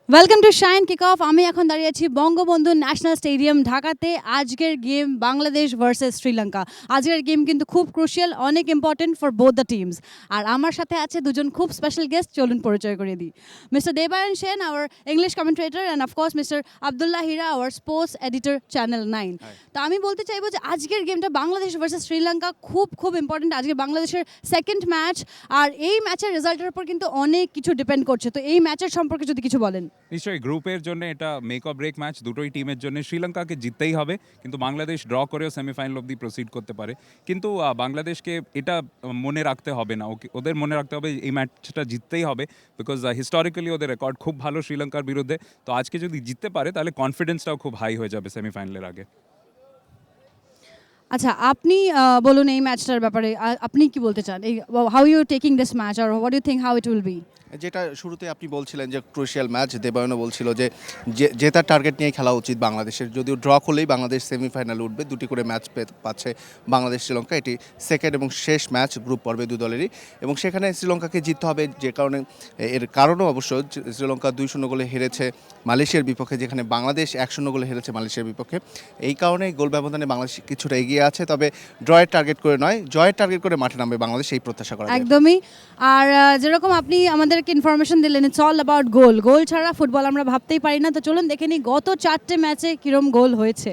Welcome to shine kick off. আমি এখন দাঁড়িয়ে আছি বঙ্গবন্ধু ন্যাশনাল স্টেডিয়াম ঢাকাতে। আজকের গেম বাংলাদেশ ভার্সেস শ্রীলঙ্কা। আজকের গেম কিন্তু খুব ক্রুশিয়াল, অনেক important for both the teams. আর আমার সাথে আছে দুজন খুব স্পেশাল গেস্ট, চলুন পরিচয় করিয়ে দিই। Mister Debayan Sen, our English commentator, and of course mister Abdullah Hira, our sports editor, channel 9। তো আমি বলতে চাইবো যে আজকের গেমটা বাংলাদেশ ভার্সেস শ্রীলঙ্কা খুব খুব ইম্পর্টেন্ট। আজকে বাংলাদেশের সেকেন্ড ম্যাচ, আর এই ম্যাচের রেজাল্টের উপর কিন্তু অনেক কিছু ডিপেন্ড করছে। তো এই ম্যাচের সম্পর্কে যদি কিছু বলেন। নিশ্চয়ই গ্রুপের জন্য এটা মেক অর ব্রেক ম্যাচ দুটোই টিমের জন্য। শ্রীলঙ্কাকে জিততেই হবে, কিন্তু বাংলাদেশ ড্র করেও সেমিফাইনাল অবধি প্রসিড করতে পারে। কিন্তু বাংলাদেশকে এটা মনে রাখতে হবে না, ওদের মনে রাখতে হবে এই ম্যাচটা জিততেই হবে, বিকজ হিস্টোরিক্যালি ওদের রেকর্ড খুব ভালো শ্রীলঙ্কার বিরুদ্ধে। তো আজকে যদি জিততে পারে তাহলে কনফিডেন্সটাও খুব হাই হয়ে যাবে সেমিফাইনালের আগে। আচ্ছা, আপনি বলুন এই ম্যাচটার ব্যাপারে আপনি কি বলতে চান? এই how you taking this match, or what you think how it will be? যেটা শুরুতে আপনি বলছিলেন যে ক্রুশিয়াল ম্যাচ, দেবায়নও বলছিল যে জেতার টার্গেট নিয়ে খেলা উচিত বাংলাদেশের। যদিও ড্র করলেই বাংলাদেশ সেমিফাইনাল উঠবে, দুটি করে ম্যাচ পাচ্ছে বাংলাদেশ শ্রীলঙ্কা। এটি সেকেন্ড এবং শেষ ম্যাচ গ্রুপ পর্বে দু দলেরই, এবং সেখানে শ্রীলঙ্কাকে জিততে হবে। যে কারণে এর কারণও অবশ্য শ্রীলঙ্কা 2-0 গোলে হেরেছে মালয়েশিয়ার বিপক্ষে, যেখানে বাংলাদেশ 1-0 গোলে হেরেছে মালয়েশিয়ার বিপক্ষে। এই কারণে গোল ব্যবধানে বাংলাদেশ কিছুটা এগিয়ে আছে, তবে ড্রয়ের টার্গেট করে নয়, জয়ের টার্গেট করে মাঠে নামবে বাংলাদেশ, এই প্রত্যাশা করা যায়। একদমই। আর যেরকম আপনি আমাদেরকে ইনফরমেশন দিলেন, ইটস অল অ্যাবাউট গোল। গোল ছাড়া ফুটবল আমরা ভাবতেই পারি না। তো চলুন দেখে নিই গত 4টে ম্যাচে কিরম গোল হয়েছে।